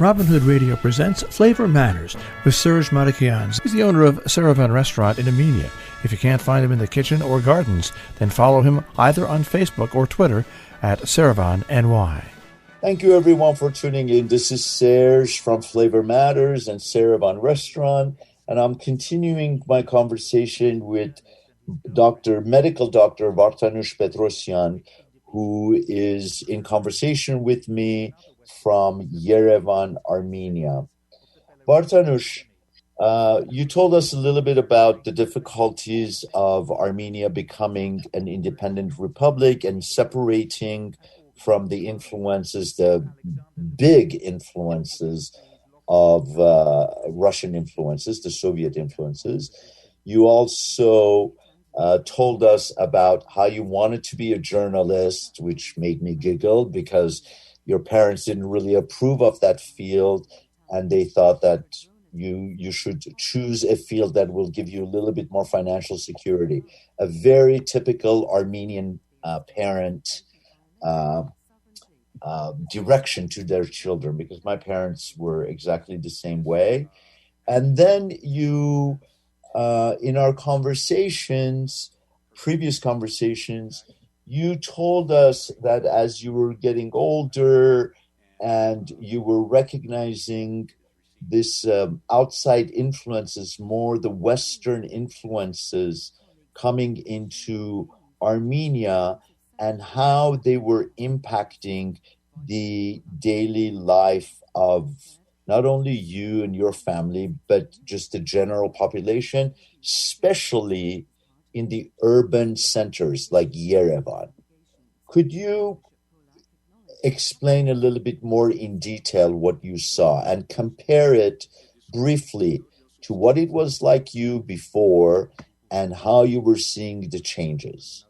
Robin Hood Radio presents Flavor Matters with Serge Marakian. He's the owner of Yerevan restaurant in Armenia. If you can't find him in the kitchen or gardens, then follow him either on Facebook or Twitter at YerevanNY. Thank you, everyone, for tuning in. This is Serge from Flavor Matters and Yerevan Restaurant, and I'm continuing my conversation with medical doctor Vardanush Petrosyan, who is in conversation with me from Yerevan, Armenia. Vardanush, you told us a little bit about the difficulties of Armenia becoming an independent republic and separating from the influences, the big influences of Russian influences, the Soviet influences. You also told us about how you wanted to be a journalist, which made me giggle because your parents didn't really approve of that field, and they thought that you should choose a field that will give you a little bit more financial security. A very typical Armenian parent direction to their children, because my parents were exactly the same way. And then you, in our previous conversations, you told us that as you were getting older and you were recognizing this outside influences, more the Western influences coming into Armenia, and how they were impacting the daily life of not only you and your family, but just the general population, especially in the urban centers like Yerevan. Could you explain a little bit more in detail what you saw and compare it briefly to what it was like you before and how you were seeing the changes?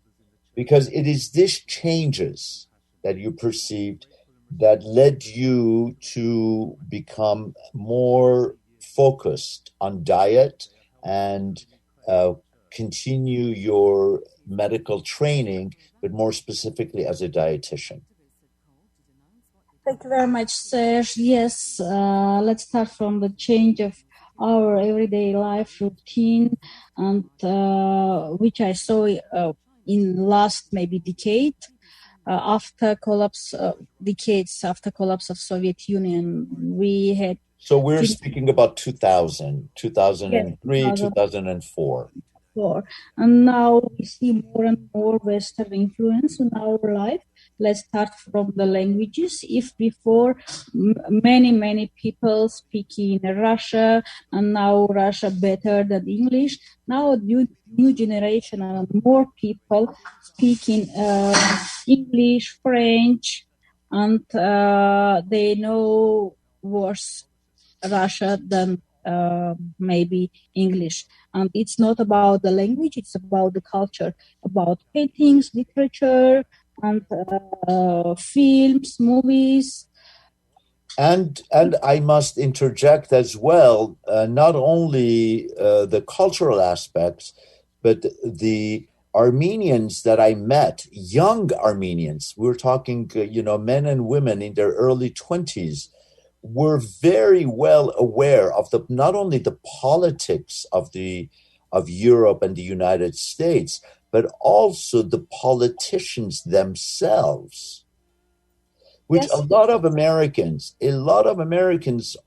Because it is these changes that you perceived that led you to become more focused on diet and continue your medical training, but more specifically as a dietitian. Thank you very much, Serge. Yes, let's start from the change of our everyday life routine, and which I saw in last maybe decade, decades after collapse of Soviet Union, we had. So we're speaking about 2000, 2003, yes, 2004. And now we see more and more Western influence in our life. Let's start from the languages. If before many people speak in Russia, and now Russia better than English, now new generation and more people speak in English, French, and they know worse Russia than maybe English. And it's not about the language, it's about the culture, about paintings, literature, and films, movies. And I must interject as well, not only the cultural aspects, but the Armenians that I met, young Armenians, we're talking, men and women in their early 20s, were very well aware of not only the politics of Europe and the United States, but also the politicians themselves, which yes. A lot of Americans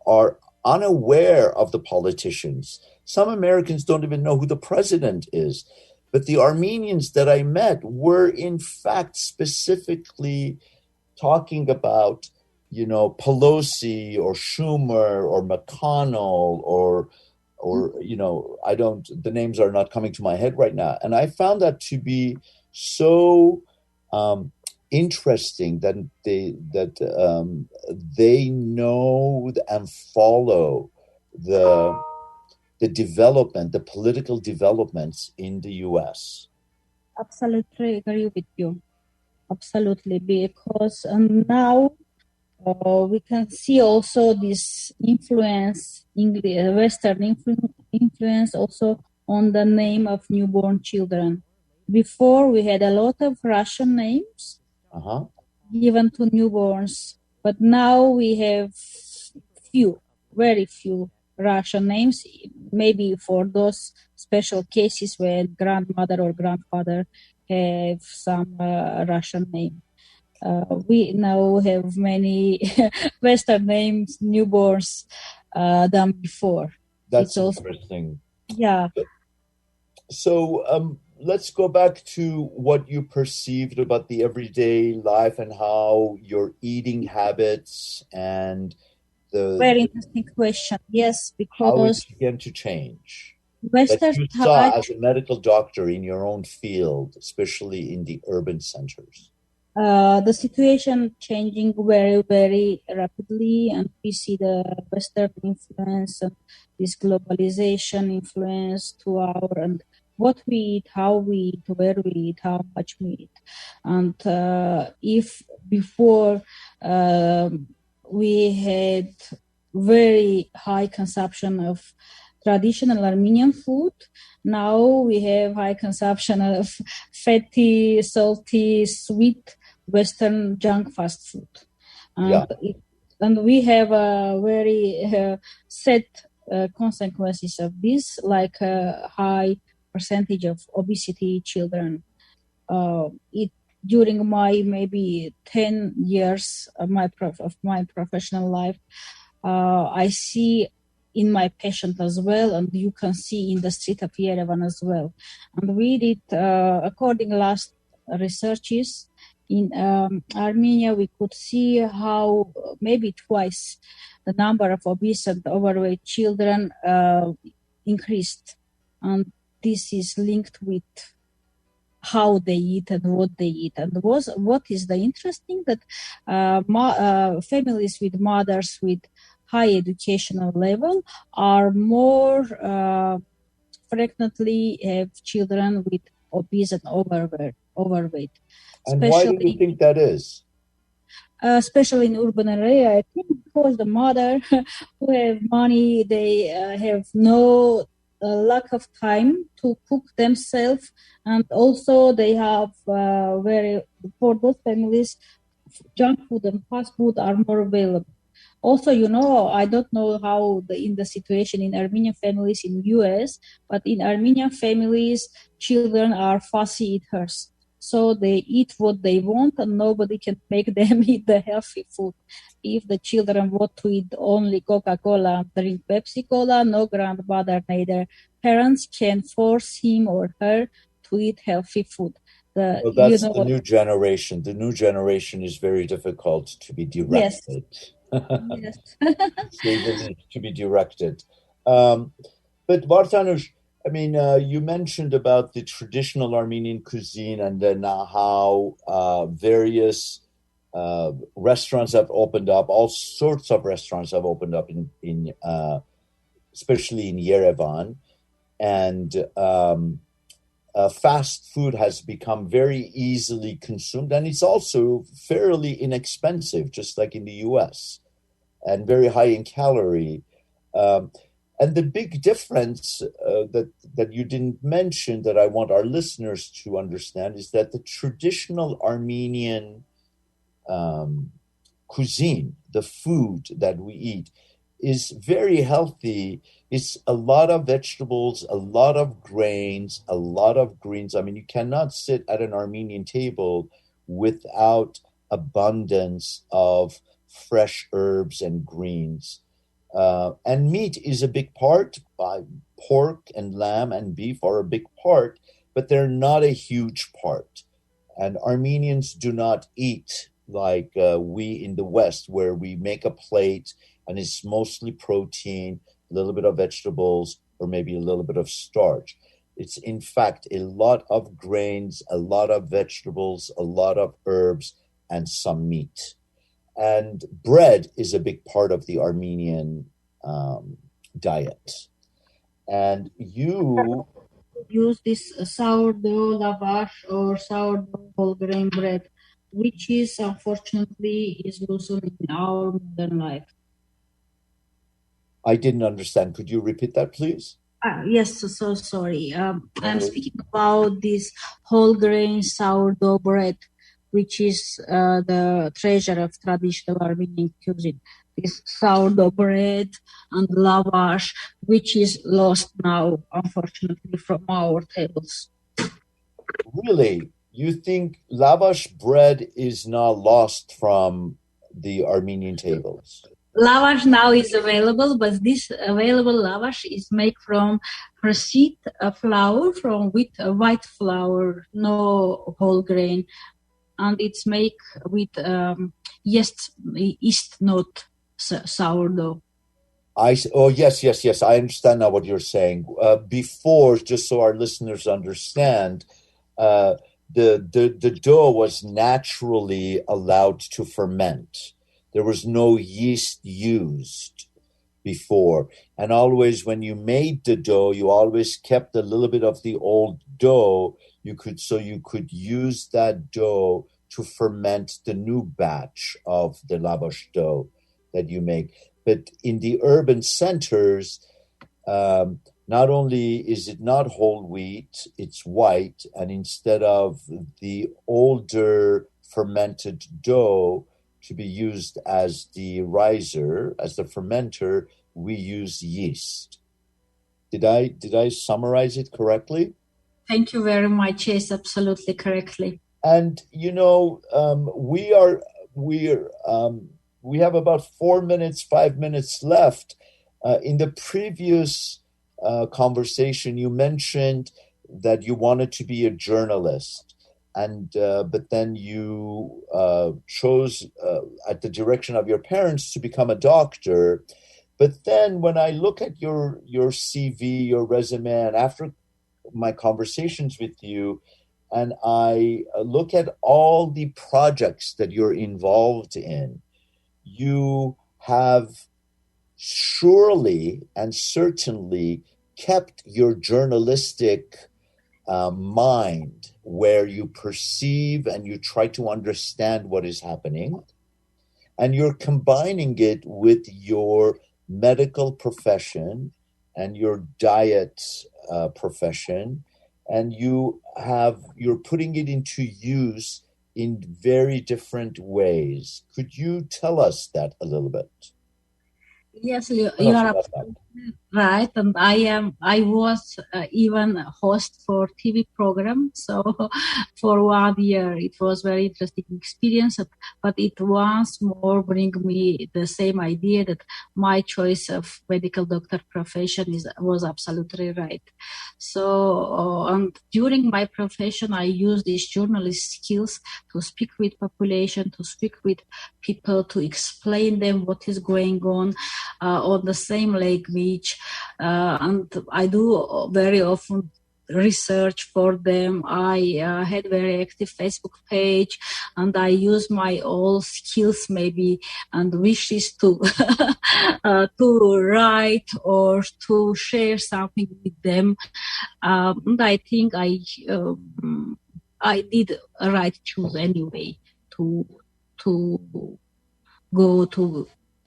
are unaware of the politicians. Some Americans don't even know who the president is. But the Armenians that I met were in fact specifically talking about Pelosi or Schumer or McConnell or the names are not coming to my head right now. And I found that to be so interesting that they know and follow the development, the political developments in the U.S. Absolutely agree with you. Absolutely, because now we can see also this influence, Western influence also on the name of newborn children. Before we had a lot of Russian names given to newborns, but now we have very few Russian names, maybe for those special cases where grandmother or grandfather have some Russian name. We now have many Western names, newborns, than before. That's interesting. Yeah. So let's go back to what you perceived about the everyday life and how your eating habits and very interesting question. Yes, because how it began to change. Western that you saw as a medical doctor in your own field, especially in the urban centers. The situation changing very, very rapidly, and we see the Western influence and this globalization influence to our and what we eat, how we eat, where we eat, how much we eat. And if before we had very high consumption of traditional Armenian food, now we have high consumption of fatty, salty, sweet Western junk fast food. And we have a very sad consequences of this, like a high percentage of obesity children. During my maybe 10 years of my professional life, I see in my patient as well, and you can see in the street of Yerevan as well. And we did, according last researches, in Armenia, we could see how maybe twice the number of obese and overweight children increased. And this is linked with how they eat and what they eat. And what is the interesting that families with mothers with high educational level are more frequently have children with obese and overweight. And why do you think that is? Especially in urban area, I think because the mother who have money, they have no lack of time to cook themselves, and also they have for those families, junk food and fast food are more available. Also, I don't know how in the situation in Armenian families in US, but in Armenian families, children are fussy eaters. So they eat what they want and nobody can make them eat the healthy food. If the children want to eat only Coca-Cola and drink Pepsi-Cola, no grandmother, neither parents can force him or her to eat healthy food. Well, that's the new generation. The new generation is very difficult to be directed. Yes. They will need to be directed. But Vardanush, I mean, you mentioned about the traditional Armenian cuisine and then how various restaurants have opened up. All sorts of restaurants have opened up in especially in Yerevan, and fast food has become very easily consumed, and it's also fairly inexpensive, just like in the U.S., and very high in calorie. And the big difference that you didn't mention that I want our listeners to understand is that the traditional Armenian cuisine, the food that we eat, is very healthy. It's a lot of vegetables, a lot of grains, a lot of greens. I mean, you cannot sit at an Armenian table without abundance of fresh herbs and greens. And meat is a big part. Pork and lamb and beef are a big part, but they're not a huge part. And Armenians do not eat like we in the West, where we make a plate and it's mostly protein, a little bit of vegetables, or maybe a little bit of starch. It's in fact a lot of grains, a lot of vegetables, a lot of herbs, and some meat. And bread is a big part of the Armenian diet. And you use this sourdough lavash or sourdough whole grain bread, which is unfortunately is losing in our modern life. I didn't understand. Could you repeat that, please? Yes, so sorry. I'm speaking about this whole grain sourdough bread, which is the treasure of traditional Armenian cuisine. this sourdough bread and lavash, which is lost now, unfortunately, from our tables. Really? You think lavash bread is now lost from the Armenian tables? Lavash now is available, but this available lavash is made from proceed flour, from white flour, no whole grain, and it's made with yeast not sourdough. Yes. I understand now what you're saying. Before, just so our listeners understand, the dough was naturally allowed to ferment. There was no yeast used before. And always when you made the dough, you always kept a little bit of the old dough. You could use that dough to ferment the new batch of the lavash dough that you make. But in the urban centers, not only is it not whole wheat, it's white. And instead of the older fermented dough to be used as the riser, as the fermenter, we use yeast. Did I summarize it correctly? Thank you very much. Yes, absolutely correctly. And we have about 5 minutes left. In the previous conversation, you mentioned that you wanted to be a journalist. And but then you chose, at the direction of your parents, to become a doctor. But then when I look at your CV, your resume, and after my conversations with you, and I look at all the projects that you're involved in, you have surely and certainly kept your journalistic mind, where you perceive and you try to understand what is happening, and you're combining it with your medical profession and your diet profession, and you're putting it into use in very different ways. Could you tell us that a little bit? Yes, you are right, and I was even a host for TV program. So for 1 year, it was very interesting experience. But it once more bring me the same idea that my choice of medical doctor profession was absolutely right. So and during my profession, I use these journalist skills to speak with population, to speak with people, to explain them what is going on the same language, and I do very often research for them. I had very active Facebook page, and I use my all skills maybe and wishes to to write or to share something with them. And I think I did a right choice anyway to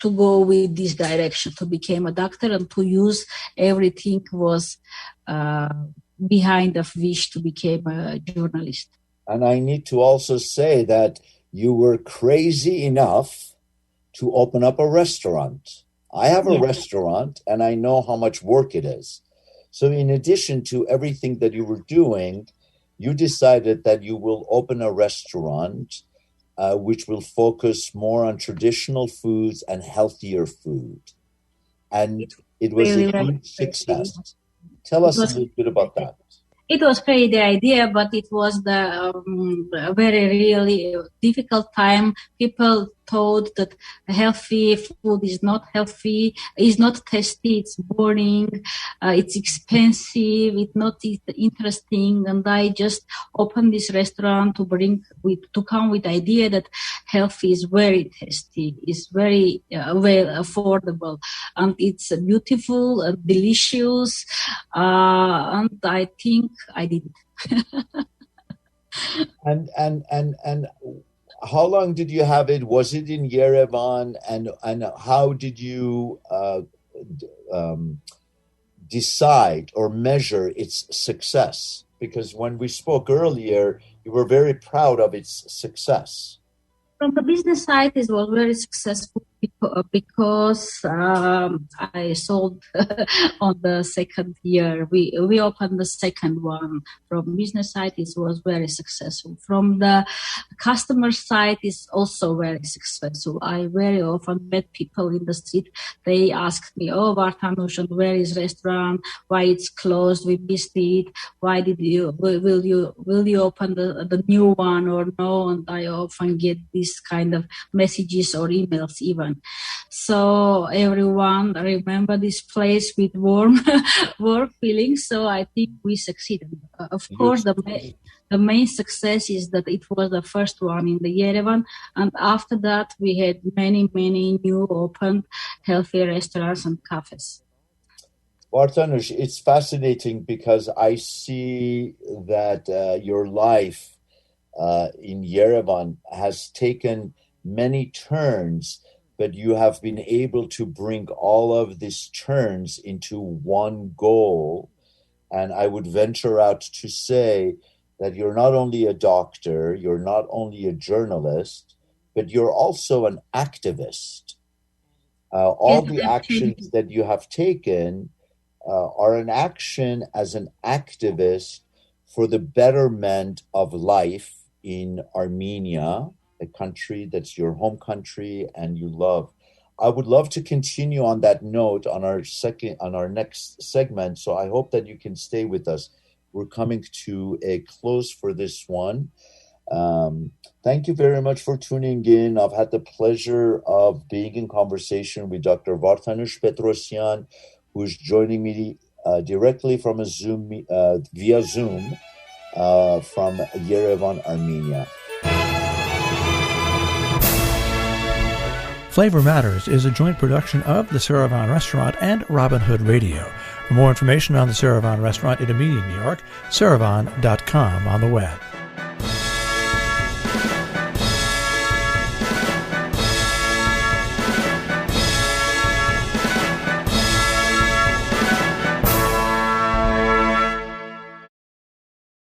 go with this direction, to become a doctor, and to use everything was behind of wish to become a journalist. And I need to also say that you were crazy enough to open up a restaurant. I have a restaurant, and I know how much work it is. So in addition to everything that you were doing, you decided that you will open a restaurant which will focus more on traditional foods and healthier food. And it was a huge success. Tell us a little bit about that. It was great, the idea, but it was the very really difficult time. People thought that healthy food is not healthy, is not tasty, it's boring, it's expensive, it's not interesting. And I just opened this restaurant to come with the idea that health is very tasty, is very well affordable, and it's beautiful and delicious. And I think I did it. And how long did you have it? Was it in Yerevan? And how did you decide or measure its success? Because when we spoke earlier, you were very proud of its success. From the business side, it was very successful. because I sold on the second year. We opened the second one. From business side, it was very successful. From the customer side, it's also very successful. I very often met people in the street. They asked me, "Oh, Vardanush, where is restaurant? Why it's closed? We missed it. Why will you open the new one or no?" And I often get this kind of messages or emails even. So everyone remember this place with warm feelings. So I think we succeeded. Of course, the main success is that it was the first one in the Yerevan, and after that we had many new opened healthy restaurants and cafes. Vardanush, it's fascinating because I see that your life in Yerevan has taken many turns, but you have been able to bring all of these turns into one goal. And I would venture out to say that you're not only a doctor, you're not only a journalist, but you're also an activist. All the actions that you have taken are an action as an activist for the betterment of life in Armenia, a country that's your home country and you love. I would love to continue on that note on our next segment, so I hope that you can stay with us. We're coming to a close for this one. Thank you very much for tuning in. I've had the pleasure of being in conversation with Dr. Vardanush Petrosyan, who's joining me directly from via Zoom from Yerevan, Armenia. Flavor Matters is a joint production of the Yerevan Restaurant and Robin Hood Radio. For more information on the Yerevan Restaurant in Armenia, New York, yerevan.com on the web.